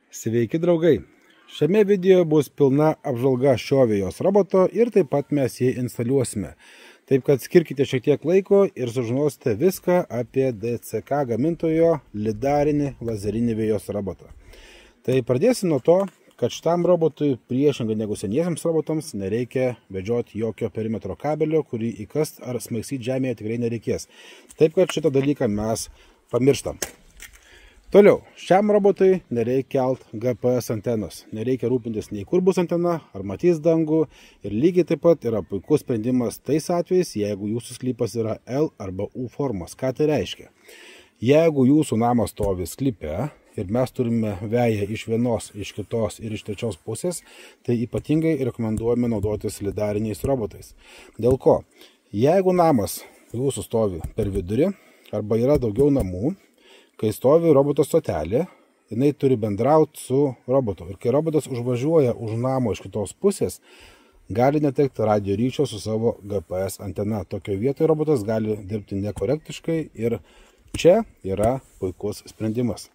Sveiki draugai! Šiame video bus pilna apžvalga šio vejos roboto ir taip pat mes jį instaliuosime. Taip kad skirkite šiek tiek laiko ir sužinosite viską apie DCK gamintojo lidarinį lazerinį vejos robotą. Tai pradėsim nuo to, kad šitam robotui priešingai negu seniesiams robotams nereikia vedžioti jokio perimetro kabelio, kurį įkast ar smaiksyti žemėje tikrai nereikės. Taip kad šitą dalyką mes pamirštam. Toliau, šiam robotui nereikia kelt GPS antenos, nereikia rūpintis nei kur bus antena, ar matys dangų ir lygiai taip pat yra puikus sprendimas tais atvejais, jeigu jūsų sklypas yra L arba U formos. Ką tai reiškia? Jeigu jūsų namas stovi sklype ir mes turime veją iš vienos, iš kitos ir iš trečios pusės, tai ypatingai rekomenduojame naudotis lidariniais robotais. Dėl ko? Jeigu namas jūsų stovi per vidurį arba yra daugiau namų, kai stovi roboto stotelė, jinai turi bendrauti su robotu. Ir kai robotas užvažiuoja už namo iš kitos pusės, gali netekti radio ryšio su savo GPS antena. Tokioje vietoje robotas gali dirbti nekorektiškai ir čia yra puikus sprendimas.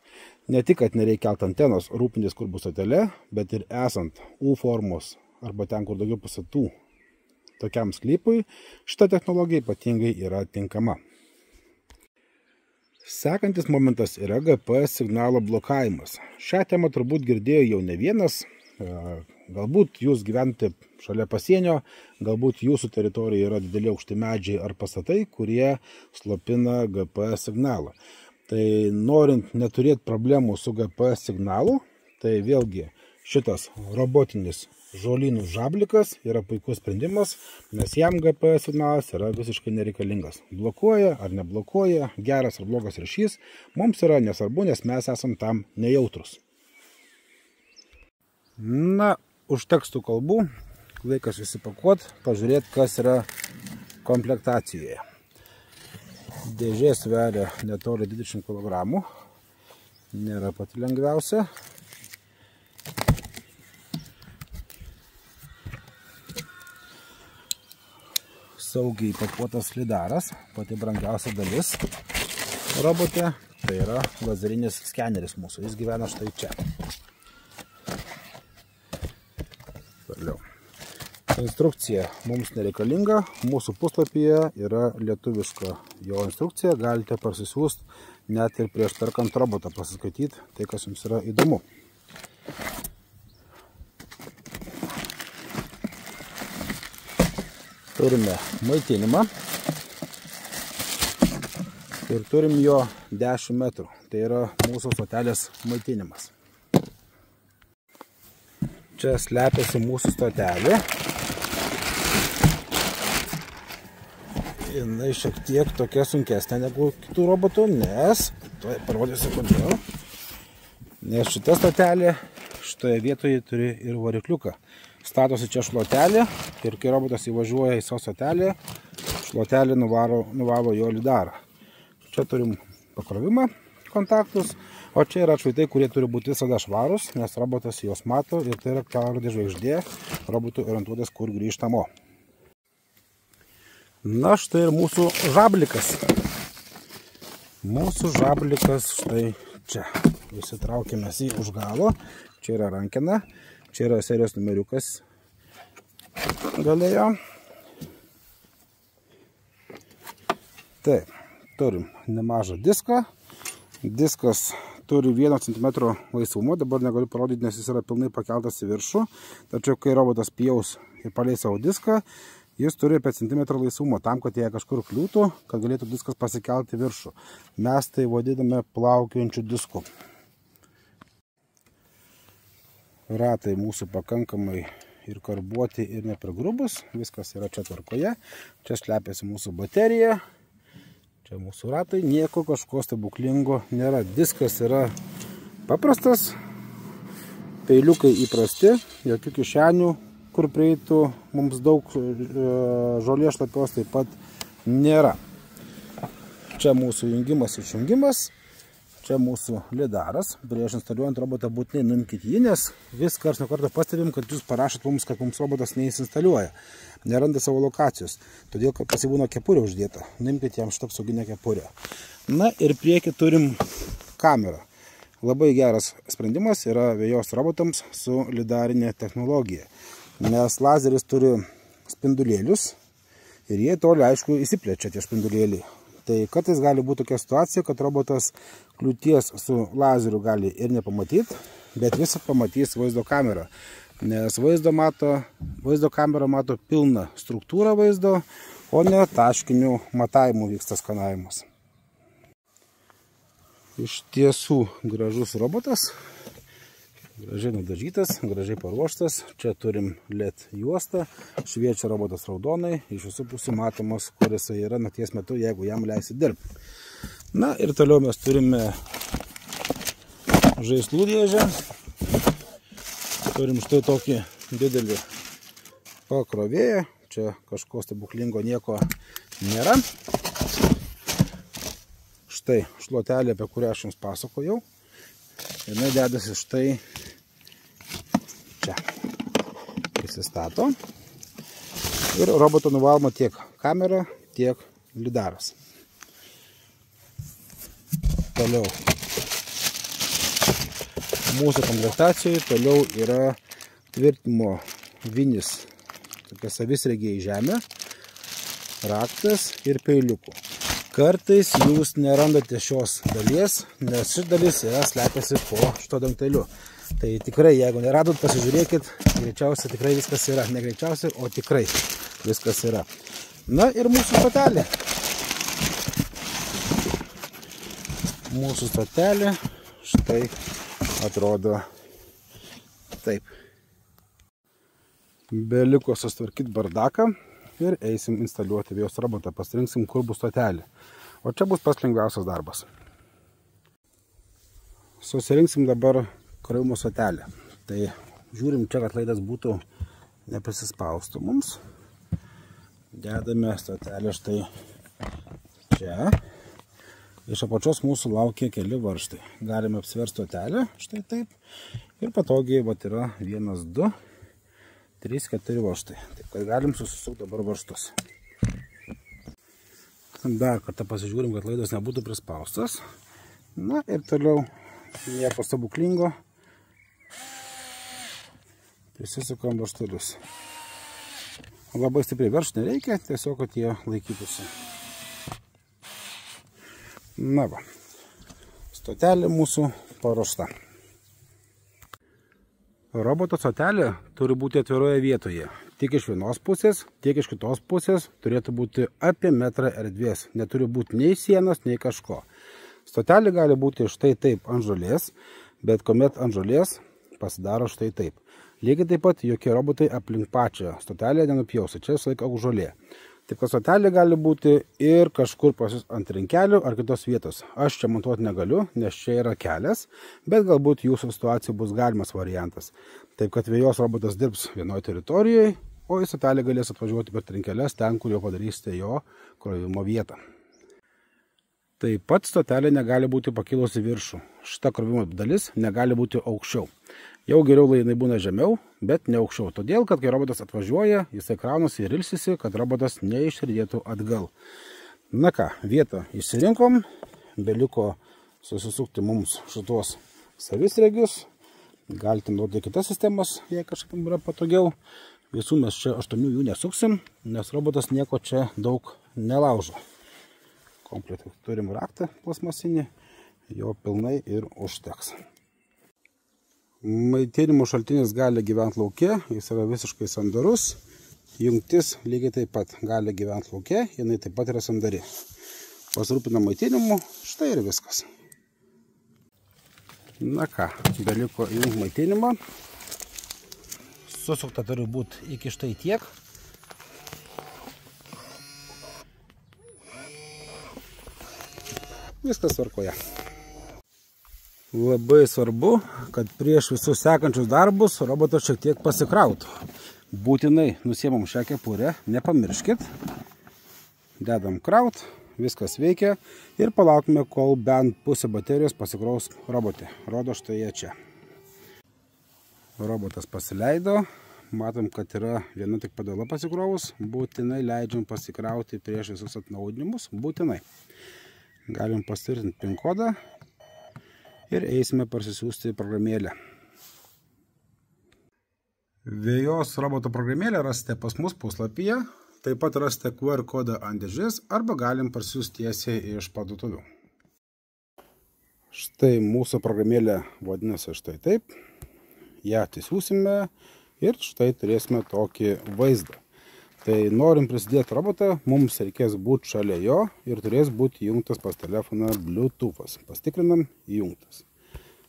Ne tik, kad nereikia kelti antenos, rūpintis kur bus stotelė, bet ir esant U formos arba ten, kur daugiau pastatų tokiam sklypui, šita technologija ypatingai yra tinkama. Sekantis momentas yra GPS signalo blokavimas. Šią temą turbūt girdėjo jau ne vienas. Galbūt jūs gyvenate šalia pasienio, galbūt jūsų teritorijoje yra dideli aukšti medžiai ar pastatai, kurie slopina GPS signalą. Tai norint neturėti problemų su GPS signalu, tai vėlgi šitas robotinis žolynų žablikas yra puikus sprendimas, nes jam GPS signalas yra visiškai nereikalingas. Blokuoja ar neblokuoja, geras ar blogas ryšys, mums yra nesvarbu, nes mes esam tam nejautrus. Na, užteks tų kalbų, laikas įsipakuot, pažiūrėti, kas yra komplektacijoje. Dėžė sveria netoli 20 kg, nėra pati lengviausia. Saugiai pakuotas lidaras, pati brangiausia dalis robote, tai yra lazerinis skeneris mūsų, jis gyvena štai čia. Toliau. Instrukcija mums nereikalinga, mūsų puslapyje yra lietuviška jo instrukcija, galite parsisiųsti net ir prieš perkant robotą pasiskaityti, tai kas jums yra įdomu. Turime maitinimą ir turim jo 10 metrų. Tai yra mūsų stotelės maitinimas. Čia slepiasi mūsų stotelė. Jinai šiek tiek tokia sunkesnė negu kitų robotų, nes, tuoj parodysiu kodėl, nes šita stotelė šitoje vietoje turi ir varikliuką. Statosi čia šluotelė ir kai robotas įvažiuoja į savo stotelę, šluotelė nuvalo jo lidarą. Čia turim pakrovimą kontaktus, o čia yra atšvaitai, kurie turi būti visada švarus, nes robotas juos mato ir tai yra kelrodė žvaigždė robotui orientuotas, kur grįžtamo. Na štai ir mūsų žablikas. Mūsų žablikas štai čia. Įsitraukime jį už galo. Čia yra rankena. Čia yra serijos numeriukas galėjo. Taip, turim nemažą diską. Diskas turi 1 cm laisvumo. Dabar negaliu parodyti, nes jis yra pilnai pakeltas į viršų. Tačiau, kai robotas pjaus ir paleis savo diską, jis turi apie centimetrą laisvumo, tam, kad jei kažkur kliūtų, kad galėtų diskas pasikelti į viršų. Mes tai vadiname plaukiojančiu disku. Ratai mūsų pakankamai ir karbuoti ir neprigrubus, viskas yra čia tvarkoje. Čia slepiasi mūsų baterija, čia mūsų ratai, nieko kažko stebuklingo nėra. Diskas yra paprastas, peiliukai įprasti, jokių kišenių, kur prieitų mums daug žolės šlapios taip pat nėra. Čia mūsų jungimas ir išjungimas. Čia mūsų lidaras. Prieš instaliuojant robotą būtinai nuimkite jį, nes vis karts nuo karto pastebim, kad jūs parašot mums, kad mums robotas neįsinstaliuoja. Neranda savo lokacijos. Todėl, kad pasibūna kepurė uždėta. Nuimkite jam šitą apsauginę kepurę. Na ir priekį turim kamerą. labai geras sprendimas yra vejos robotams su lidarinė technologija, nes lazeris turi spindulėlius ir jie toli, aišku, įsiplečia tie spindulėliai. Tai kartais gali būti tokia situacija, kad robotas kliūties su lazeriu gali ir nepamatyti, bet visą pamatys vaizdo kamerą, nes vaizdo kamera mato pilną struktūrą vaizdo, o ne taškinių matavimų vyksta skanavimas. Iš tiesų gražus robotas, gražiai nudažytas, gražiai paruoštas. Čia turim LED juostą, šviečia robotas raudonai, iš visų pusių matomos, kur jisai yra nakties metu, jeigu jam leisi dirbti. Na ir toliau mes turime žaislų dėžę. Turim štai tokį didelį pakrovėją. Čia kažko stebuklingo nieko nėra. Štai šluotelė, apie kurią aš jums pasakojau. Jinai dedasi štai čia. Įsistato. Ir roboto nuvaloma tiek kamera, tiek lidaras. Toliau. Mūsų komplektacijoje toliau yra tvirtinimo vinis, tokia savisregiai žemė, raktas ir peiliukų. Kartais jūs nerandate šios dalies, nes ši dalis yra slepiasi po šito dangteliu. Tai tikrai, jeigu neradot, pasižiūrėkit, greičiausiai tikrai viskas yra. Ne greičiausiai, o tikrai viskas yra. Na ir mūsų stotelė. Mūsų stotelė štai atrodo taip. Beliko sustvarkyti bardaką ir eisim instaliuoti vėjos robotą. Pasirinksim, kur bus stotelė. O čia bus pats lengviausias darbas. Susirinksim dabar krovimo stotelę. Tai žiūrim čia, kad laidas būtų neprisispaustų mums. Dedame stotelę štai čia. Iš apačios mūsų laukia keli varžtai. Galime apsiversti stotelę, štai taip. Ir patogiai vat yra 1, 2, 3, 4 varžtai. Taip, kad galim susisukti dabar varžtus. Dar kartą pasižiūrim, kad laidas nebūtų prispaustas. Na ir toliau nieko stebuklingo. Prisisukam varžtelius. Labai stipriai veržti nereikia, tiesiog, kad jie laikytųsi. Na va, stotelė mūsų paruošta. Roboto stotelė turi būti atviroje vietoje. Tiek iš vienos pusės, tiek iš kitos pusės turėtų būti apie metrą erdvės. Neturi būti nei sienos, nei kažko. Stotelė gali būti štai taip ant žolės, bet kuomet ant žolės pasidaro štai taip. Lygiai taip pat jokie robotai aplink pačią stotelę nenupjausi. Čia visą laiką žolė. Taip, kad stotelė gali būti ir kažkur pasis ant rinkelių ar kitos vietos. Aš čia montuoti negaliu, nes čia yra kelias, bet galbūt jūsų situacija bus galimas variantas. Taip, kad vėjos robotas dirbs vienoje teritorijoje, o į stotelę galės atvažiuoti per trinkeles ten, kur jau padarysite jo krovimo vietą. Taip pat stotelė negali būti pakilusi viršų. Šita krovimo dalis negali būti aukščiau. Jau geriau jinai būna žemiau, bet ne aukščiau. Todėl, kad kai robotas atvažiuoja, jisai kraunasi ir ilsisi, kad robotas neišridėtų atgal. Na ką, vietą išsirinkom. Beliko susisukti mums šitos savisregius. Galite naudoti kitas sistemas, jei kažkaip yra patogiau. Visų mes čia 8 jų nesuksim, nes robotas nieko čia daug nelaužo. Kompletą turim raktą plasmasinį, jo pilnai ir užteks. Maitinimo šaltinis gali gyventi lauke, jis yra visiškai sandarus. Jungtis lygiai taip pat gali gyventi lauke, jinai taip pat yra sandari. Pasirūpina maitinimu, štai ir viskas. Na ką, beliko įjungti maitinimą. Susukta turi būti iki štai tiek. Viskas tvarkoje. Labai svarbu, kad prieš visus sekančius darbus robotas šiek tiek pasikrautų. Būtinai nusiemam šią kepurę, nepamirškit. Dedam kraut, viskas veikia ir palaukime, kol bent pusė baterijos pasikraus robotė. Rodo štai jie čia. Robotas pasileido. Matom, kad yra viena tik padala pasikrovus. Būtinai leidžiam pasikrauti prieš visus atnaudinimus. Būtinai. Galim pasitvirtinti PIN kodą ir eisime parsisiųsti programėlę. Vėjos roboto programėlę rasite pas mus puslapyje, taip pat rasite QR kodą ant dėžės arba galim parsisiųsti tiesiai iš parduotuvių. Štai mūsų programėlė vadinasi štai taip. Ją atsisiųsime ir štai turėsime tokį vaizdą. Tai norim prisidėti robotą, mums reikės būti šalia jo ir turės būti įjungtas pas telefoną Bluetooth'as. Pastikrinam, įjungtas.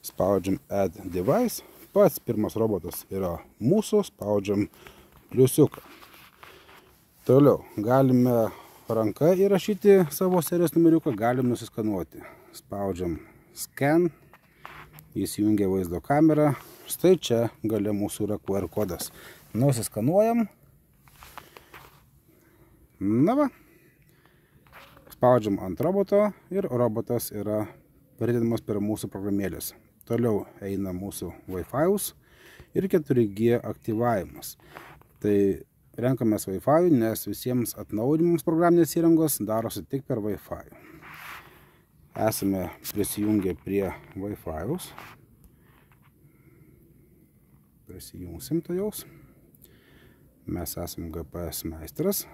Spaudžiam Add Device. Pats pirmas robotas yra mūsų, spaudžiam pliusiuką. Toliau galime ranka įrašyti savo serijos numeriuką, galim nusiskanuoti. Spaudžiam Scan, įsijungia vaizdo kamerą. Štai čia gale mūsų yra QR kodas. Nusiskanuojam. Na va. Spaudžiam ant roboto ir robotas yra pridedamas prie mūsų programėlės. Toliau eina mūsų Wi-Fi'us ir 4G aktyvavimas. Tai renkamės Wi-Fi, nes visiems atnaujinimams programinės įrangos darosi tik per Wi-Fi. Esame prisijungę prie Wi-Fi'us. Prisijungsim to jaus. Mes esam GPS meistras.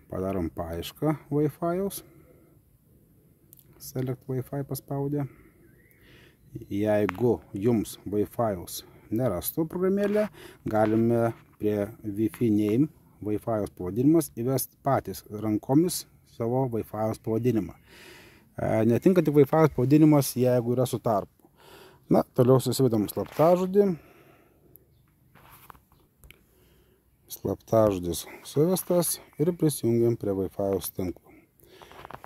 Padarom paiešką Wi-Fi'us. Select Wi-Fi paspaudę. Jeigu jums Wi-Fi'us nerastų programėlę, galime prie Wi-Fi name Wi-Fi'us pavadinimas įvesti patys rankomis savo Wi-Fi'us pavadinimą. Netinka tik Wi-Fi'us pavadinimas, jeigu yra su tarpu. Na, toliau susivedam slaptažodį. Slaptažodis suvestas ir prisijungiam prie Wi-Fi'us tinklo.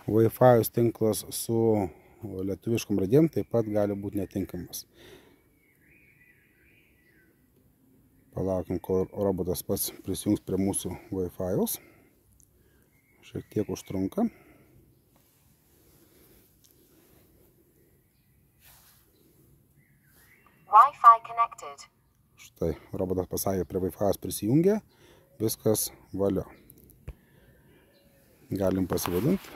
Wi-Fi'us tinklas su lietuviškom raidėm taip pat gali būti netinkamas. Palaukim, kol robotas pats prisijungs prie mūsų Wi-Fi'us. Šiek tiek užtrunka. Wi-Fi connected. Štai, robotas pasakė, prie Wi-Fi'us prisijungė. Viskas valio. Galim pasivadinti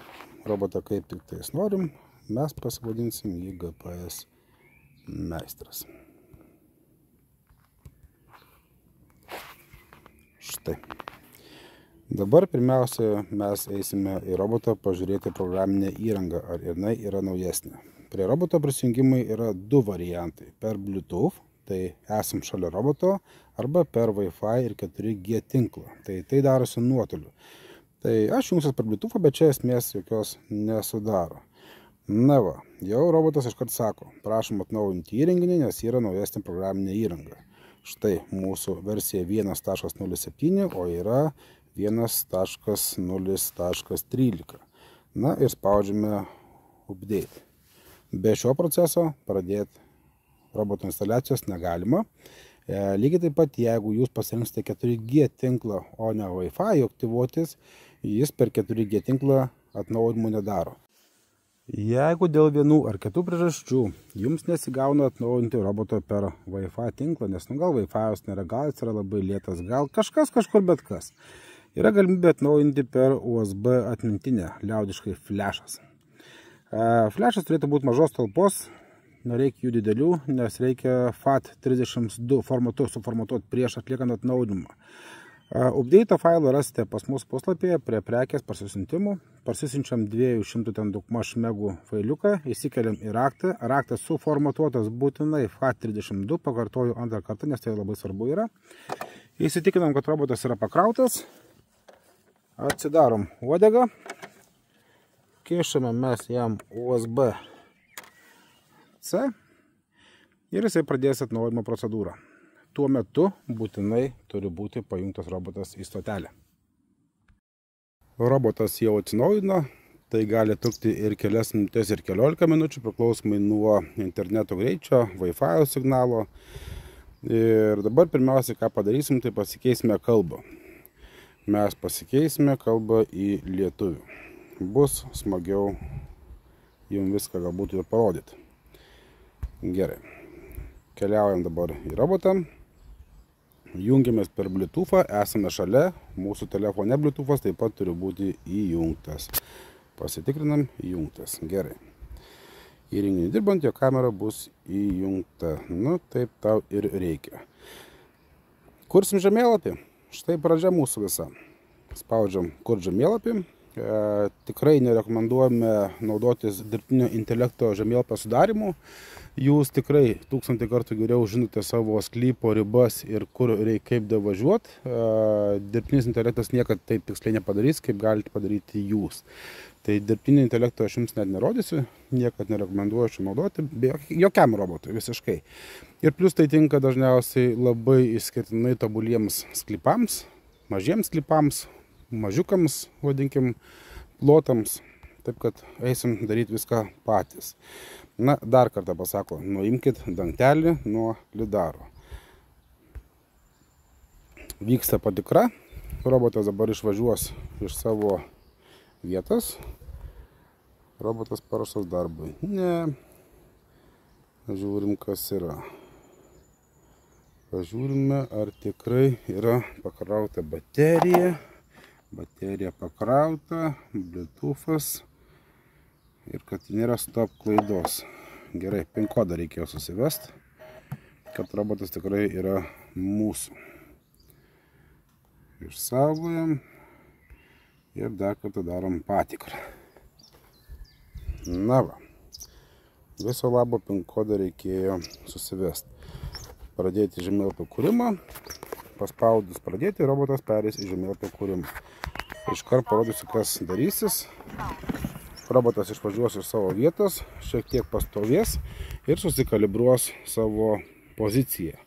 robotą kaip tik tais norim. Mes pasivadinsim jį GPS meistras. Štai. Dabar pirmiausia mes eisime į robotą pažiūrėti programinę įrangą, ar jinai yra naujesnė. Prie roboto prisijungimai yra du variantai. Per Bluetooth, tai esam šalia roboto, arba per Wi-Fi ir 4G tinklą. Tai darosi nuotoliu. Tai aš jungsiuos per Bluetooth, bet čia esmės jokios nesudaro. Na va, jau robotas iškart sako, prašom atnaujinti įrenginį, nes yra naujesnė programinė įranga. Štai mūsų versija 1.07, o yra 1.0.13. Na ir spaudžiame update. Be šio proceso pradėti roboto instaliacijos negalima. Lygiai taip pat, jeigu jūs pasirinksite 4G tinklą, o ne Wi-Fi aktyvuotis, jis per 4G tinklą atnaujinimų nedaro. Jeigu dėl vienų ar kitų priežasčių jums nesigauna atnaujinti roboto per Wi-Fi tinklą, nes gal Wi-Fi'us nėra, gal jis yra labai lėtas, gal kažkas kažkur bet kas, yra galimybė atnaujinti per USB atmintinę, liaudiškai flashas. Flashas turėtų būti mažos talpos, nereikia jų didelių, nes reikia FAT32 formatu suformatuoti prieš atliekant atnaujinimą. Update failą rasite pas mus puslapyje prie prekės parsisiuntimų. Parsisiunčiam 200 ten daugmaž megų failiuką, įsikeliam į raktą. Raktas suformatuotas būtinai FAT32, pakartoju antrą kartą, nes tai labai svarbu yra. Įsitikinam, kad robotas yra pakrautas. Atsidarom uodegą. Kišame mes jam USB-C ir jisai pradės atnaujinimo procedūrą. Tuo metu būtinai turi būti pajungtas robotas į stotelę. Robotas jau atsinaujino, tai gali trukti ir kelias minutės ir 15 minučių, priklausomai nuo interneto greičio, Wi-Fi signalo. Ir dabar pirmiausia, ką padarysim, tai pasikeisime kalbą. Mes pasikeisime kalbą į lietuvių. Bus smagiau jums viską galbūt ir parodyti. Gerai. Keliaujam dabar į robotą. Jungiamės per Bluetooth'ą, esame šalia, mūsų telefone Bluetooth'as taip pat turi būti įjungtas. Pasitikrinam, įjungtas. Gerai. Įrenginiui dirbant, jo kamera bus įjungta. Nu, taip tau ir reikia. Kursim žemėlapį. Štai pradžia mūsų visa. Spaudžiam kurt žemėlapį. Tikrai nerekomenduojame naudotis dirbtinio intelekto žemėlapio sudarimu. Jūs tikrai 1000 kartų geriau žinote savo sklypo ribas ir kur reikia kaip davažiuoti. Dirbtinis intelektas niekad taip tiksliai nepadarys, kaip galite padaryti jūs. Tai dirbtinio intelekto aš jums net nerodysiu, niekad nerekomenduoju šio naudoti, jokiam robotui visiškai. Ir plus tai tinka dažniausiai labai išskirtinai tobuliems sklypams, mažiems sklypams, mažiukams, vadinkim, plotams. Taip kad eisim daryti viską patys. Na, dar kartą pasako, nuimkit dangtelį nuo lidaro. Vyksta patikra. Robotas dabar išvažiuos iš savo vietos. Robotas paruoštas darbui. Ne. Žiūrim, kas yra. Pažiūrime, ar tikrai yra pakrauta baterija. Baterija pakrauta, Bluetooth'as ir kad nėra stop klaidos. Gerai, PIN kodą reikėjo susivesti, kad robotas tikrai yra mūsų. Išsaugojam ir dar kartą darom patikrą. Na va, viso labo PIN kodą reikėjo susivesti. Pradėti žemėlapio kūrimą. Paspaudus pradėti, robotas perės į žemėlapio kūrimą. Iškart parodysiu, kas darysis. Robotas išvažiuos iš savo vietos, šiek tiek pastovės ir susikalibruos savo poziciją.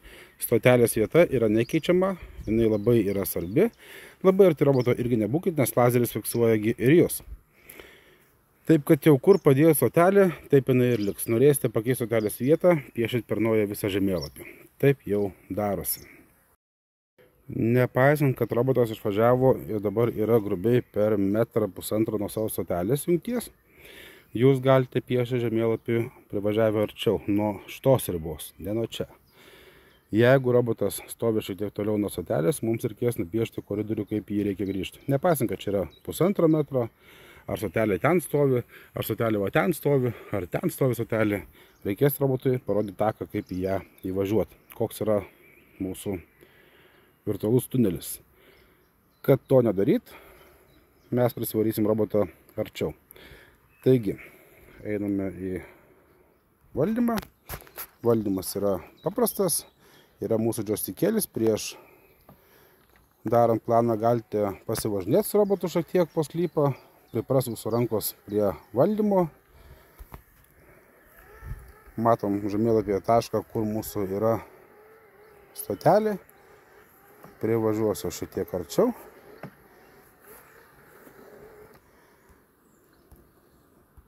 Stotelės vieta yra nekeičiama, jinai labai yra svarbi. Labai arti roboto irgi nebūkit, nes lazeris fiksuoja ir jūs. Taip, kad jau kur padėjo stotelė, taip jinai ir liks. Norėsite pakeisti stotelės vietą, piešit per naują visą žemėlapį. Taip jau darosi. Nepaisant, kad robotas išvažiavo ir dabar yra grubiai per 1,5 m nuo savo stotelės jungties, jūs galite piešti žemėlapį privažiavę arčiau nuo šitos ribos, ne nuo čia. Jeigu robotas stovi šiek tiek toliau nuo stotelės, mums reikės nupiešti koridorių, kaip jį reikia grįžti. Nepaisant, kad čia yra 1,5 m, ar stotelė ten stovi, ar stotelė va ten stovi, ar ten stovi stotelė, reikės robotui parodyti taką, kaip į ją įvažiuoti. Koks yra mūsų virtualus tunelis. Kad to nedaryt, mes prisivarysim robotą arčiau. Taigi, einame į valdymą. Valdymas yra paprastas. Yra mūsų džostikėlis. Prieš darant planą galite pasivažinėti su robotu šiek tiek po sklypą. Pripras jūsų rankos prie valdymo. Matom žemėlapyje tašką, kur mūsų yra stotelė. Privažiuosiu šiek tiek arčiau.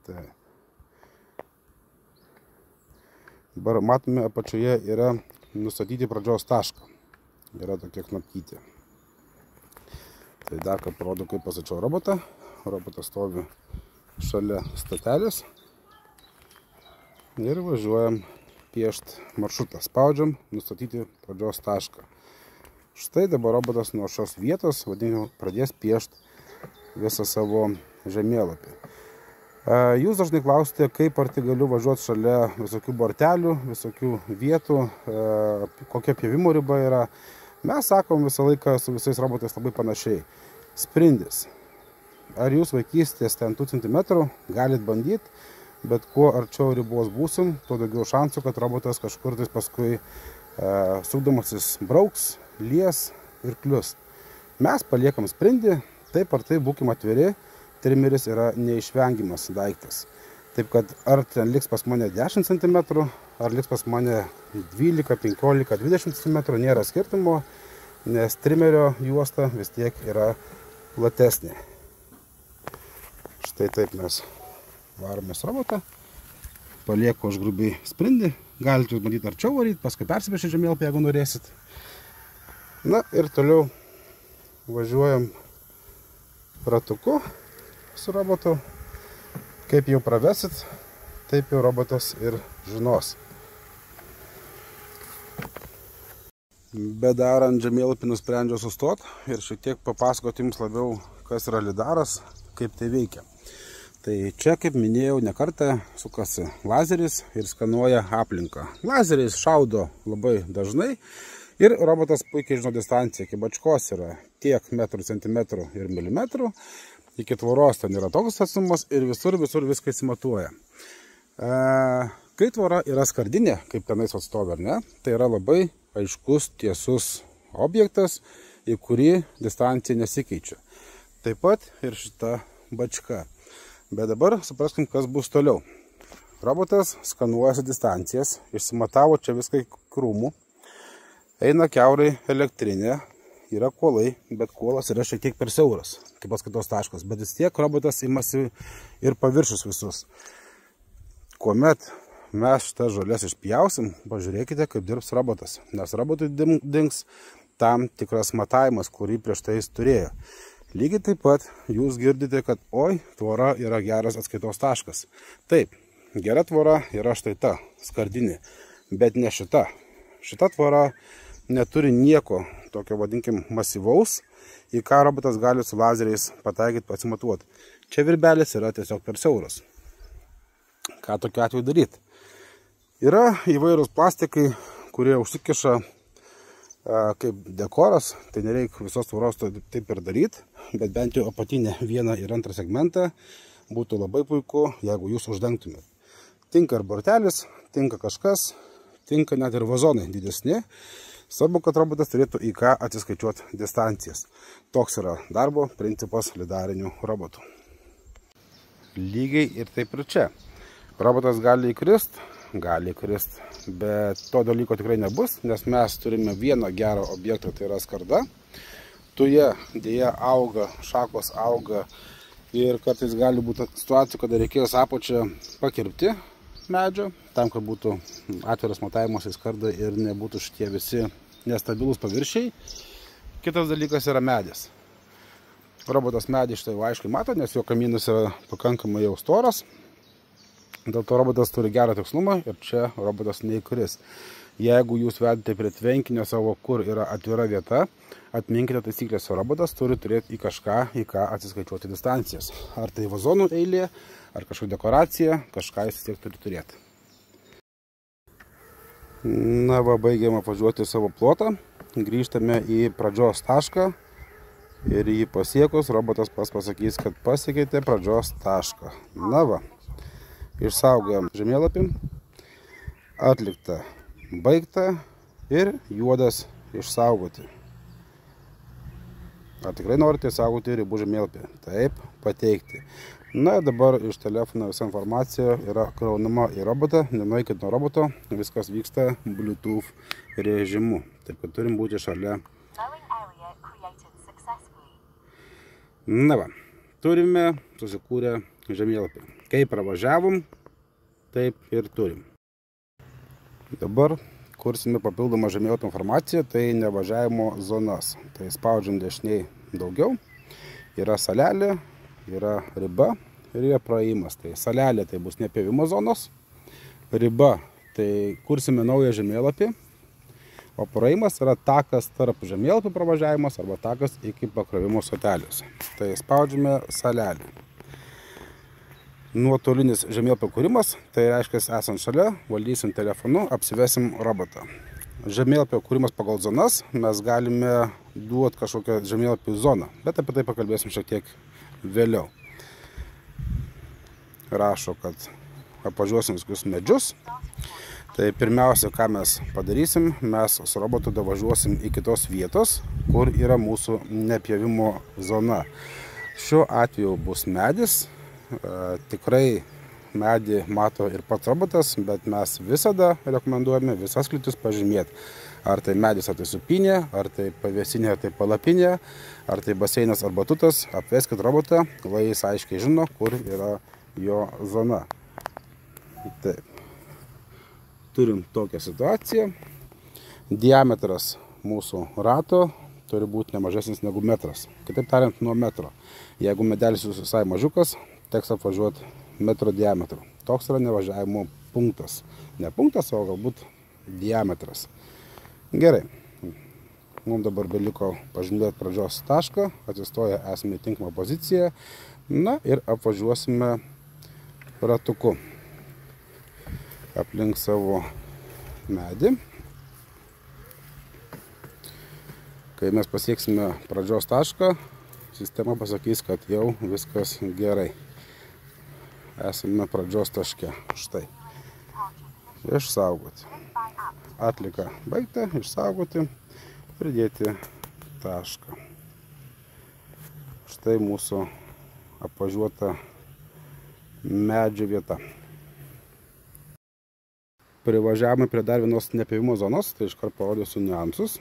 Taip. Dabar matome, apačioje yra nustatyti pradžios tašką. Yra tokia knapkytė. Tai dar, kad parodo, kaip pasačiau robotą. Robotas stovi šalia stotelės. Ir važiuojam piešti maršrutą. Spaudžiam, nustatyti pradžios tašką. Štai dabar robotas nuo šios vietos, vadinkim, pradės piešti visą savo žemėlapį. Jūs dažnai klausite, kaip arti galiu važiuoti šalia visokių bortelių, visokių vietų, kokia pjovimo riba yra. Mes sakom visą laiką su visais robotais labai panašiai. Sprindis. Ar jūs vaikysitės ten 2 cm, galit bandyti, bet kuo arčiau ribos būsim, tuo daugiau šansų, kad robotas kažkur tais paskui sukdamasis brauks, lies ir klius. Mes paliekam sprindį, taip ar taip būkim atviri, trimeris yra neišvengiamas daiktas. Taip kad ar ten liks pas mane 10 cm, ar liks pas mane 12, 15, 20 cm, nėra skirtumo, nes trimerio juosta vis tiek yra platesnė. Štai taip mes varomės robotą. Palieku aš grubiai sprindį. Galite jūs bandyti arčiau varyti, paskui persipešti žemėlapį, jeigu norėsit. Na ir toliau važiuojam ratuku su robotu. Kaip jau pravesit, taip jau robotas ir žinos. Bedarant žemėlapį nusprendžiau sustoti ir šiek tiek papasakoti jums labiau, kas yra lidaras, kaip tai veikia. Tai čia, kaip minėjau, nekartą sukasi lazeris ir skanuoja aplinką. Lazeris šaudo labai dažnai ir robotas puikiai žino distanciją. Iki bačkos yra tiek metrų, centimetrų ir milimetrų. Iki tvoros ten yra toks atstumas ir visur viską įsimatuoja. Kai tvora yra skardinė, kaip tenais atstovė, ar ne, tai yra labai aiškus, tiesus objektas, į kurį distancija nesikeičia. Taip pat ir šita bačka. Bet dabar supraskim, kas bus toliau. Robotas skanuojasi distancijas, išsimatavo čia viską krūmų, eina kiaurai elektrinė, yra kuolai, bet kuolas yra šiek tiek per siauras, kaip atskaitos taškas, bet vis tiek robotas imasi ir paviršius visus. Kuomet mes šitą žolės išpjausim, pažiūrėkite, kaip dirbs robotas, nes robotui dings tam tikras matavimas, kurį prieš tai jis turėjo. Lygiai taip pat jūs girdite, kad oi, tvora yra geras atskaitos taškas. Taip, gera tvora yra štai ta, skardinė, bet ne šita. Šita tvora neturi nieko tokio, vadinkim, masyvaus, į ką robotas gali su lazeriais pataikyti, pasimatuoti. Čia virbelis yra tiesiog per siauras. Ką tokiu atveju daryti? Yra įvairūs plastikai, kurie užsikiša kaip dekoras, tai nereikia visos tvoros taip ir daryti, bet bent jau apatinę vieną ir antrą segmentą būtų labai puiku, jeigu jūs uždengtumėt. Tinka ir bortelis, tinka kažkas, tinka net ir vazonai didesni. Svarbu, kad robotas turėtų į ką atsiskaičiuoti distancijas. Toks yra darbo principas lidarinių robotų. Lygiai ir taip ir čia. Robotas gali įkrist, bet to dalyko tikrai nebus, nes mes turime vieną gerą objektą, tai yra skarda. Tuje dėja auga, šakos auga ir kartais gali būti situacijų, kada reikės apačią pakirpti medžio, tam, kad būtų atviras matavimas į skardą ir nebūtų šitie visi nestabilūs paviršiai. Kitas dalykas yra medis. Robotas medį štai aiškiai mato, nes jo kamienas yra pakankamai jau storas. Dėl to robotas turi gerą tikslumą ir čia robotas neįkris. Jeigu jūs vedate prie tvenkinio savo, kur yra atvira vieta, atminkite taisyklės, robotas turi turėti į kažką, į ką atsiskaičiuoti distancijas. Ar tai vazonų eilė, ar kažkokia dekoracija, kažką jis tiek turi turėti. Na va, baigiame apvažiuoti savo plotą. Grįžtame į pradžios tašką ir jį pasiekus, robotas pasakys, kad pasiekėte pradžios tašką. Na va. Išsaugojam žemėlapį, atlikta, baigta ir juodas išsaugoti. Ar tikrai norite saugoti ribų žemėlapį? Taip, pateikti. Na, dabar iš telefono visa informacija yra kraunama į robotą, nenueikit nuo roboto, viskas vyksta Bluetooth režimu. Taip, kad turim būti šalia. Na va, turime susikūrę žemėlapį. Kai pravažiavom, taip ir turim. Dabar kursime papildomą žemėlapio informaciją, tai nevažiavimo zonas. Tai spaudžiam dešiniai daugiau. Yra salelė, yra riba ir yra praėjimas. Tai salelė tai bus nepjovimo zonos. Riba tai kursime naują žemėlapį. O praėjimas yra takas tarp žemėlapių pravažiavimas arba takas iki pakrovimo stotelės. Tai spaudžiame salelį. Nuotolinis žemėlapio kūrimas, tai reiškia, esant šalia, valdysim telefonu, apsivesim robotą. Žemėlapio kūrimas pagal zonas, mes galime duoti kažkokią žemėlapių zoną, bet apie tai pakalbėsim šiek tiek vėliau. Rašo, kad apvažiuosim visus medžius. Tai pirmiausia, ką mes padarysim, mes su robotu davažiuosim į kitos vietos, kur yra mūsų nepjovimo zona. Šiuo atveju bus medis. Tikrai medį mato ir pats robotas, bet mes visada rekomenduojame visas kliūtis pažymėti. Ar tai medis, ar tai supinė, ar tai pavėsinė, ar tai palapinė, ar tai baseinas ar batutas. Apveskit robotą, lai jis aiškiai žino, kur yra jo zona. Taip. Turim tokią situaciją. Diametras mūsų rato turi būti nemažesnis negu metras. Kitaip tariant, nuo metro. Jeigu medelis jūs visai mažiukas, teks apvažiuoti metro diametru. Toks yra nevažiavimo punktas. Ne punktas, o galbūt diametras. Gerai. Mums dabar beliko pažymėti pradžios tašką, atsistoję esame į tinkamą poziciją. Na ir apvažiuosime ratuku aplink savo medį. Kai mes pasieksime pradžios tašką, sistema pasakys, kad jau viskas gerai. Esame pradžios taške. Štai. Išsaugoti. Atlika baigta, išsaugoti, pridėti tašką. Štai mūsų apvažiuota medžio vieta. Privažiavome prie dar vienos nepjovimo zonos, tai iškart parodysiu niuansus.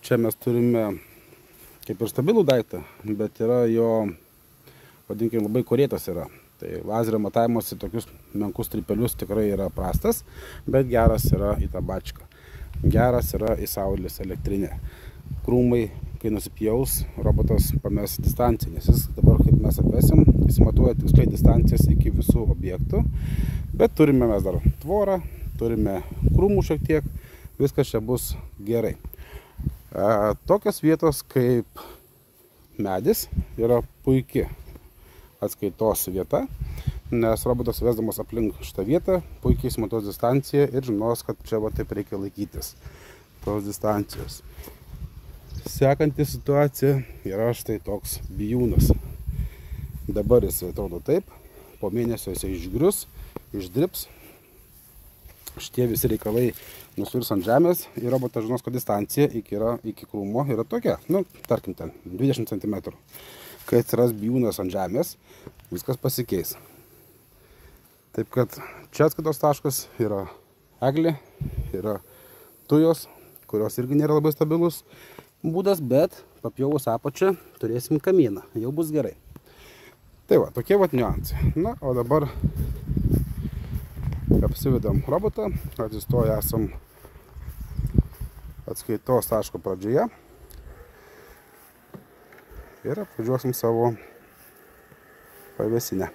Čia mes turime kaip ir stabilų daiktą, bet yra jo, vadinkime, labai korėtas yra. Tai lazerio matavimas į tokius menkus strypelius tikrai yra prastas, bet geras yra į tą bačką. Geras yra į saulės elektrinę. Krūmai, kai nusipjaus, robotas pames distanciją, nes jis dabar, kaip mes atvesim, jis matuoja tiksliai distancijas iki visų objektų. Bet turime mes dar tvorą, turime krūmų šiek tiek, viskas čia bus gerai. Tokios vietos kaip medis yra puikia atskaitos vieta, nes robotas vesdamas aplink šitą vietą puikiai įsimatuos distanciją ir žinos, kad čia va taip reikia laikytis tos distancijos. Sekanti situacija yra štai toks bijūnas. Dabar jis atrodo taip, po mėnesio jis išgrius, išdirbs, šitie visi reikalai nusvirs ant žemės ir robotas žinos, kad distancija iki krūmo yra tokia, tarkim ten 20 cm. Kai atsiras bijūnas ant žemės, viskas pasikeis. Taip kad čia atskaitos taškas yra eglė, yra tujos, kurios irgi nėra labai stabilus būdas, bet papjovus apačią turėsim kamieną, jau bus gerai. Tai va, tokie vat niuansai. Na, o dabar apsivedam robotą, atsistoję esam atskaitos taško pradžioje. Ir apvažiuosim savo pavėsinę.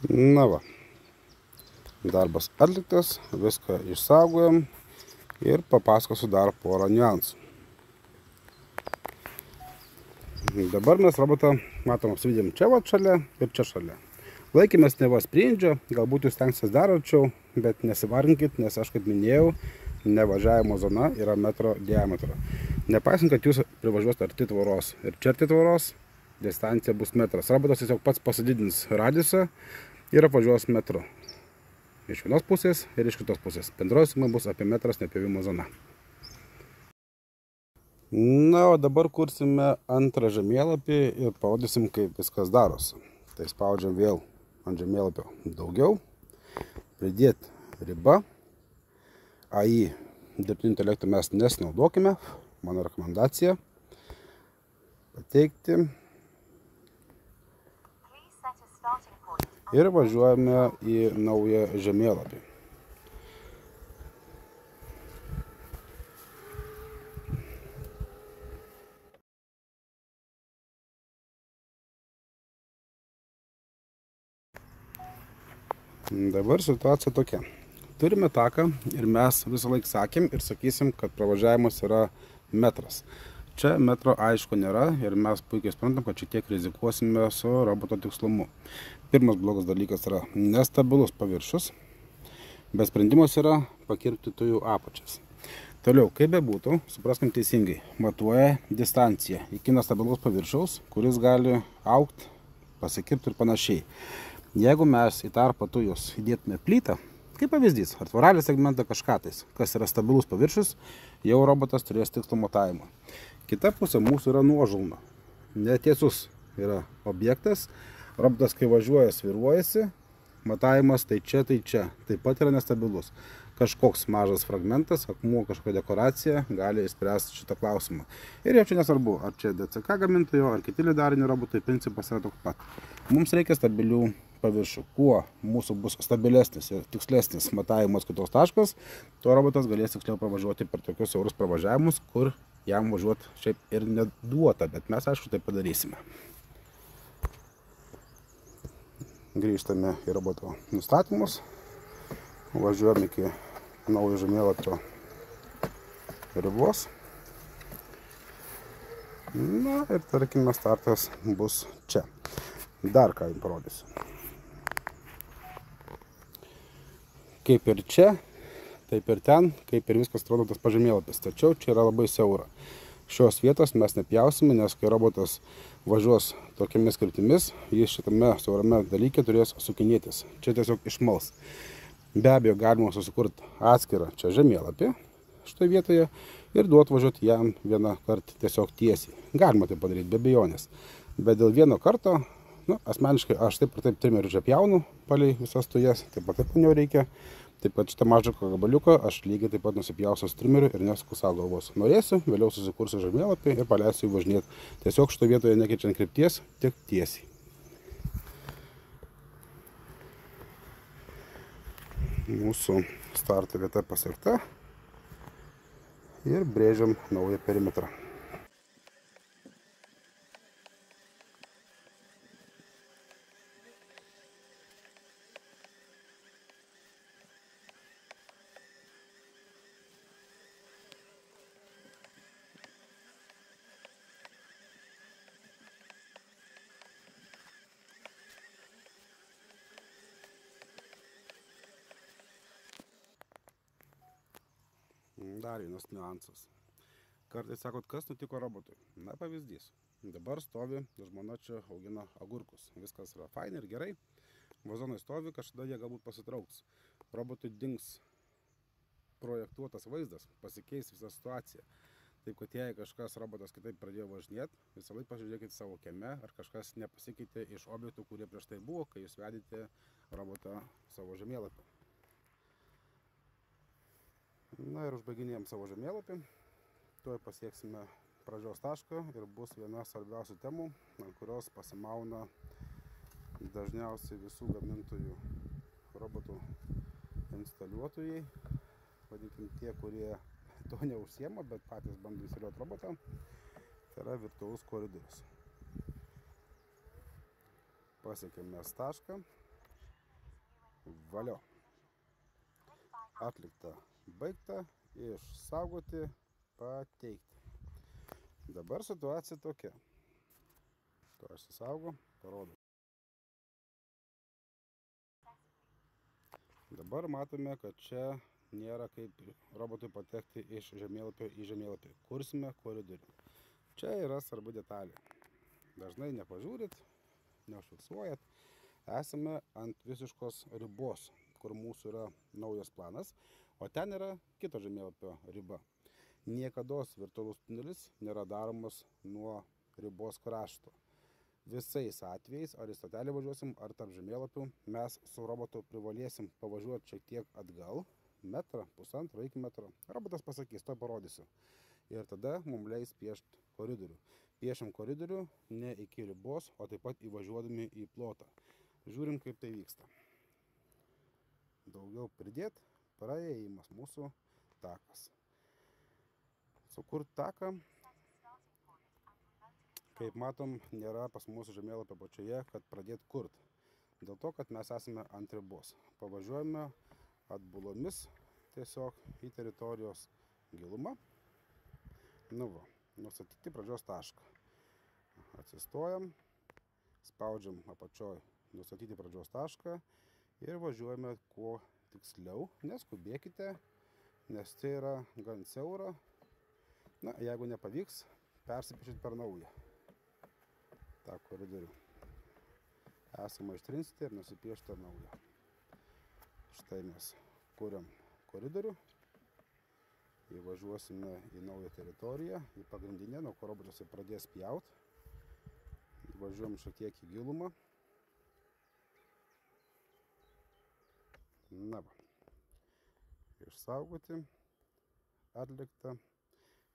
Na va, darbas atliktas, viską išsaugojam ir papasakosiu dar porą niuansų. Dabar mes robotą, matom, apsivedėm čia va šalia ir čia šalia. Laikėmės ne va sprindžio, galbūt jūs tengsitės dar arčiau, bet nesivarginkit, nes aš kaip minėjau, nevažiavimo zona yra metro diametro. Nepaisant, kad jūs privažiuosite arti tvoros ir čia arti tvoros, distancija bus metras. Robotas tiesiog pats pasididins radiusą ir apvažiuos metru. Iš vienos pusės ir iš kitos pusės. Bendroji suma bus apie metras nepjovimo zona. Na, o dabar kursime antrą žemėlapį ir parodysim, kaip viskas darosi. Tai spaudžiam vėl ant žemėlapio daugiau. Pridėti ribą. AI dirbtinio intelekto mes nesinaudokime. Mano rekomendacija. Pateikti. Ir važiuojame į naują žemėlapį. Dabar situacija tokia. Turime taką ir mes visą laiką sakėm ir sakysim, kad pravažiavimas yra metras. Čia metro aišku nėra ir mes puikiai suprantam, kad šiek tiek rizikuosime su roboto tikslumu. Pirmas blogas dalykas yra nestabilus paviršius, bet sprendimas yra pakirpti tujų apačias. Toliau, kaip bebūtų, supraskim teisingai, matuoja distanciją iki nestabilaus paviršiaus, kuris gali augti, pasikirpti ir panašiai. Jeigu mes į tarpą tujos įdėtume plytą, kaip pavyzdys, ar tvorelės segmentą kažką tais, kas yra stabilus paviršius, jau robotas turės tikslų matavimą. Kita pusė mūsų yra nuožulna. Netiesus yra objektas. Robotas, kai važiuoja, sviruojasi. Matavimas tai čia. Taip pat yra nestabilus. Kažkoks mažas fragmentas, akmuo, kažkokia dekoracija gali išspręsti šitą klausimą. Ir jau čia nesvarbu, ar čia DCK gamintojo, ar kiti lidariniai robotai, principas yra toks pat. Mums reikia stabilių paviršių. Kuo mūsų bus stabilesnis ir tikslesnis matavimas kitos taškas, tuo robotas galės tiksliau pravažiuoti per tokius siaurus pravažiavimus, kur jam važiuoti šiaip ir neduota, bet mes aišku tai padarysime. Grįžtame į roboto nustatymus, važiuojame iki naujo žemėlapio ribos. Na ir tarkime startas bus čia. Dar ką jums parodysiu. Kaip ir čia, taip ir ten, kaip ir viskas atrodo tas pažemėlapis. Tačiau čia yra labai siaura. Šios vietos mes nepjausime, nes kai robotas važiuos tokiamis kryptimis, jis šitame siaurame dalyke turės sukinėtis. Čia tiesiog išmals. Be abejo, galima susikurti atskirą čia žemėlapį šitoje vietoje ir duoti važiuoti jam vieną kartą tiesiog tiesiai. Galima tai padaryti, be abejonės. Bet dėl vieno karto, asmeniškai aš taip ir taip trimeriu čia pjaunu palei visas tujas, taip pat jo reikia. Taip pat šitą mažą gabaliuką aš lygiai taip pat nusipjausiu trimeriu ir nesuku savo galvos. Norėsiu, vėliau susikursiu žemėlapį ir paleisiu jį važinėti. Tiesiog šitoje vietoje nekeičiant krypties, tik tiesiai. Mūsų starto vieta pasiekta ir brėžiam naują perimetrą. Dar vienas niuansas. Kartais sakot, kas nutiko robotui? Na, pavyzdys. Dabar stovi žmona čia augina agurkus. Viskas yra fainai ir gerai. Vazonai stovi, kažkada jie galbūt pasitrauks. Robotui dings projektuotas vaizdas, pasikeis visą situaciją. Taip, kad jei kažkas robotas kitaip pradėjo važinėti, visą laiką pažiūrėkite savo kieme, ar kažkas nepasikeitė iš objektų, kurie prieš tai buvo, kai jūs vedėte robotą savo žemėlapį. Na ir užbaiginėjom savo žemėlapį. Tuoj pasieksime pradžios tašką ir bus viena svarbiausių temų, ant kurios pasimauna dažniausiai visų gamintojų robotų instaliuotojai. Vadinkim tie, kurie to neužsiema, bet patys bando instaliuoti robotą. Tai yra virtualus koridorius. Pasiekėme tašką. Valio. Atlikta. Baigta, išsaugoti, pateikti. Dabar situacija tokia. To aš įsaugo, parodau. Dabar matome, kad čia nėra kaip robotui patekti iš žemėlapio į žemėlapį. Kursime koridorių. Čia yra svarbi detalė. Dažnai nepažiūrit, neužfiksuojat. Esame ant visiškos ribos, kur mūsų yra naujas planas. O ten yra kito žemėlapio riba. Niekados virtualus tunelis nėra daromas nuo ribos krašto. Visais atvejais, ar į stotelį važiuosim, ar tarp žemėlapių, mes su robotu privalėsim pavažiuoti šiek tiek atgal, metrą, pusantro iki metro. Robotas pasakys, to parodysiu. Ir tada mums leis piešti koridorių. Piešim koridorių ne iki ribos, o taip pat įvažiuodami į plotą. Žiūrim, kaip tai vyksta. Daugiau pridėti. Praėjimas mūsų takas. Sukurt taką, kaip matom, nėra pas mūsų žemėlapio apačioje, kad pradėti kurt. Dėl to, kad mes esame ant ribos. Pavažiuojame atbulomis tiesiog į teritorijos gilumą. Nustatyti pradžios tašką. Atsistojam, spaudžiam apačioj nustatyti pradžios tašką ir važiuojame kuo tiksliau, neskubėkite, nes tai yra gan siaura. Na, jeigu nepavyks, persipiešit per naują tą koridorių. Esamą ištrinsite ir nusipiešite naują. Štai mes kuriam koridorių, įvažiuosime į naują teritoriją, į pagrindinę, nuo ko robotas pradės pjaut. Įvažiuojam šiek tiek į gilumą. Na va, išsaugoti, atlikta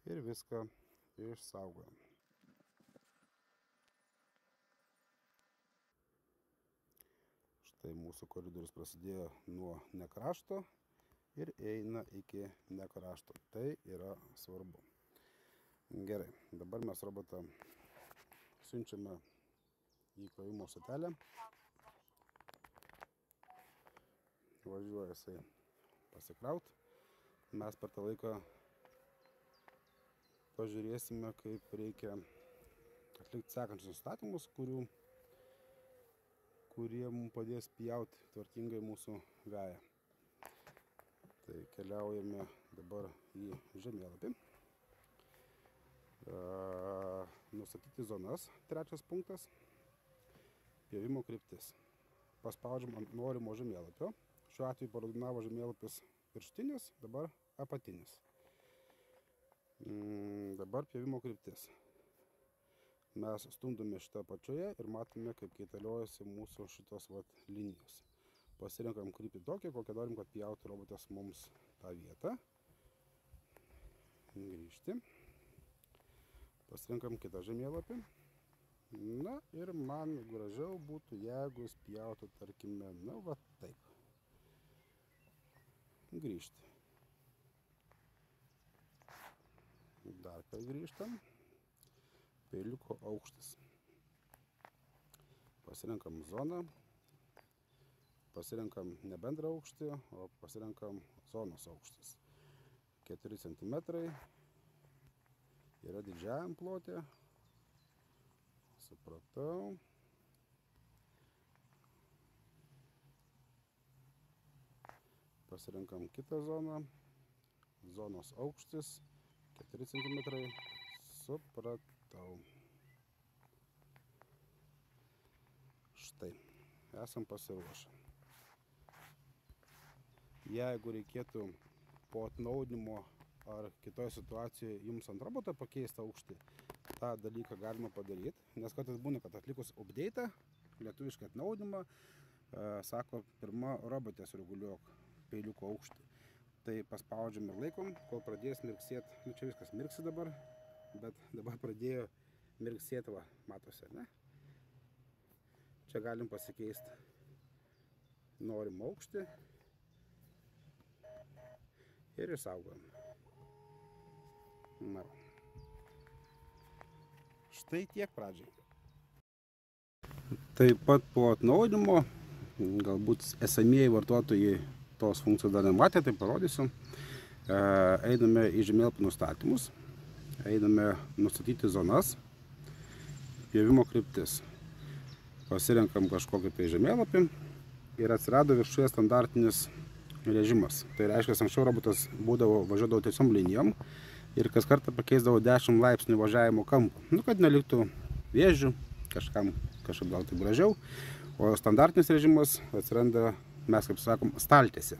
ir viską išsaugojam. Tai mūsų koridorius prasidėjo nuo nekrašto ir eina iki nekrašto. Tai yra svarbu. Gerai, dabar mes robotą siunčiame į krovimo stotelę. Važiuoja jisai pasikraut. Mes per tą laiką pažiūrėsime, kaip reikia atlikti sekančius nustatymus, kurie mums padės pjauti tvarkingai mūsų veją. Tai keliaujame dabar į žemėlapį. Nustatyti zonas, trečias punktas. Pjovimo kryptis. Paspaudžiam ant norimo žemėlapio. Šiuo atveju paraudonavo žemėlapis viršutinis, dabar apatinis. Dabar pjovimo kryptis. Mes stumdome šitą apačioje ir matome, kaip kaitaliojasi mūsų šitos linijos. Pasirenkam kryptį tokią, kokią norim, kad pjautų robotas mums tą vietą. Grįžti. Pasirenkam kitą žemėlapį. Na ir man gražiau būtų, jeigu jis pjautų, tarkime, taip. Grįžti. Dar kai grįžtam. Peiliuko aukštis. Pasirenkam zoną. Pasirenkam ne bendrą aukštį, o pasirenkam zonos aukštis. 4 cm. Yra didžiajam plote. Supratau. Pasirenkam kitą zoną. Zonos aukštis 4 cm. Supratau. Štai. Esam pasiruošę. Jeigu reikėtų po atnaudinimo ar kitoje situacijoje jums ant roboto pakeisti aukštį, tą dalyką galima padaryti, nes kartais būna, kad atlikus update, lietuviškai atnaudinimą, sako, pirma robotė sureguliuok peiliuko aukštį. Tai paspaudžiam ir laikom, kol pradės mirksėti, čia viskas mirksi dabar, bet dabar pradėjo mirksėti, matosi, ne? Čia galim pasikeisti norim aukštį ir išsaugojam. Na. Štai tiek pradžiai. Taip pat po atnaudinimo, galbūt esamieji vartotojai tos funkcijos dar nematė, tai parodysiu. Einame į žemėlapį nustatymus, einame nustatyti zonas, pjovimo kryptis. Pasirenkam kažkokį tai žemėlapį ir atsirado viršuje standartinis režimas. Tai reiškia, anksčiau robotas važiuodavo tiesiom linijom ir kas kartą pakeisdavo 10 laipsnių važiavimo kampų. Kad neliktų vėžių, kažkaip gal tai gražiau. O standartinis režimas atsiranda, mes kaip sakom, staltiese.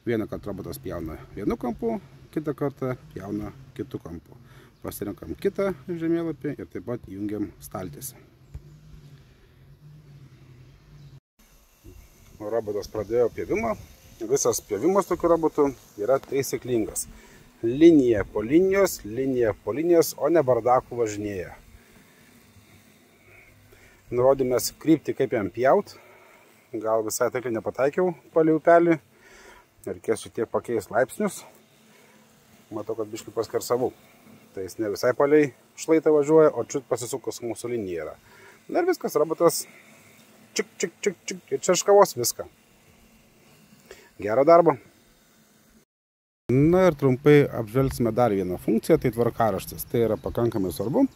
Vieną kartą robotas pjauna vienu kampu, kitą kartą pjauna kitu kampu. Pasirenkam kitą žemėlapį ir taip pat jungiam staltiese. Robotas pradėjo pjovimą. Visas pjovimas tokių robotų yra taisyklingas. Linija po linijos, o ne bardakų važinėja. Nurodėmės kryptį, kaip jam pjaut. Gal visai taikliai nepataikiau palei upelį. Reikės šiek tiek pakeisti laipsnius. Matau, kad biškai paskersavau. Tai jis ne visai palei šlaitą važiuoja, o čiut pasisukus mūsų linija yra. Na ir viskas, robotas čik, ir čia iškavos viską. Gero darbo. Na ir trumpai apžvelgsime dar vieną funkciją, tai tvarkaraštis. Tai yra pakankamai svarbu.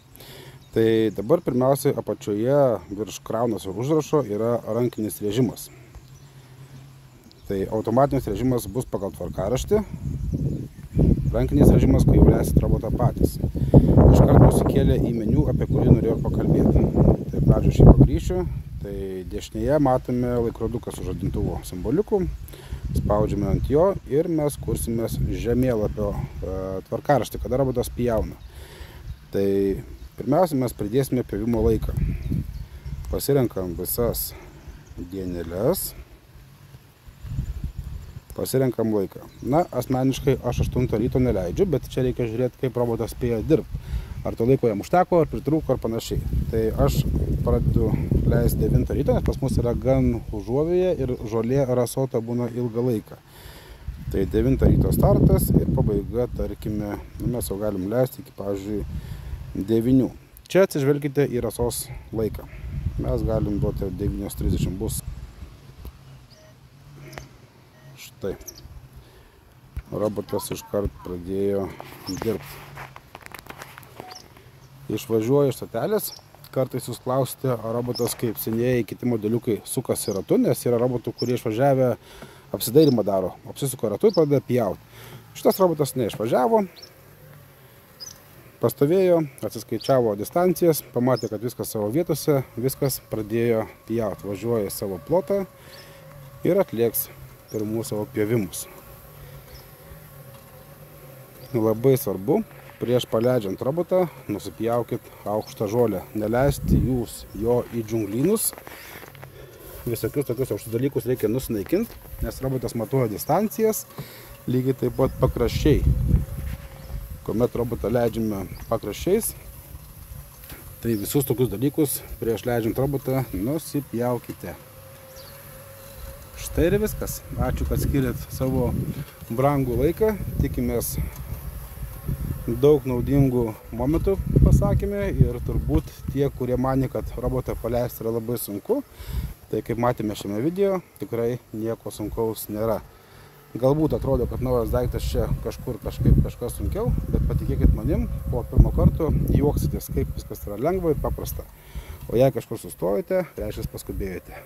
Tai dabar pirmiausiai apačioje virš kraunos ir užrašo yra rankinis režimas. Tai automatinis režimas bus pagal tvarkaraštį. Rankinis režimas, kai jau leisit robotą patys. Iškart nusikėlė į meniu, apie kurį norėjau pakalbėti. Tai pradžio šį pagrįšiu. Tai dešinėje matome laikroduką su žadintuvo simboliuku. Spaudžiame ant jo ir mes kursimės žemėlapio tvarkaraštį, kada robotas pjauna. Tai pirmiausia, mes pridėsime pjovimo laiką. Pasirenkam visas dieneles. Pasirenkam laiką. Na, asmeniškai aš 8 ryto neleidžiu, bet čia reikia žiūrėti, kaip robotas spėja dirbti. Ar to laiko jam užteko, ar pritrūko, ar panašiai. Tai aš pradedu leisti 9 ryto, nes pas mus yra gan užuovėje ir žolė rasota būna ilgą laiką. Tai 9 ryto startas ir pabaiga, tarkime, mes jau galim leisti iki, pavyzdžiui, 9. Čia atsižvelkite į rasos laiką. Mes galim duoti 9:30 bus. Štai. Robotas iškart pradėjo dirbti. Išvažiuoju iš stotelės. Kartais jūs klausite, ar robotas kaip senieji kiti modeliukai sukasi ratu, nes yra robotų, kurie išvažiavę apsidairimą daro. Apsisuka ratu ir pradeda pjauti. Šitas robotas neišvažiavo, pastovėjo, atsiskaičiavo distancijas, pamatė, kad viskas savo vietose, viskas pradėjo pjauti. Važiuoja į savo plotą ir atlieks pirmų savo pjovimus. Labai svarbu, prieš paleidžiant robotą nusipjaukit aukštą žolę. Neleisti jūs jo į džiunglynus. Visokius tokius aukštus dalykus reikia nusinaikinti, nes robotas matuoja distancijas, lygiai taip pat pakraščiai. Kuomet robotą leidžiame pakraščiais, tai visus tokius dalykus prieš leidžiant robotą nusipjaukite. Štai ir viskas. Ačiū, kad skiriat savo brangų laiką. Tikimės daug naudingų momentų pasakėme ir turbūt tie, kurie manė, kad robotą paleisti yra labai sunku, tai kaip matėme šiame video, tikrai nieko sunkaus nėra. Galbūt atrodo, kad naujas daiktas čia kažkur kažkas sunkiau, bet patikėkit manim, po pirmo karto juoksitės, kaip viskas yra lengva ir paprasta. O jei kažkur sustojate, reiškia paskubėjote.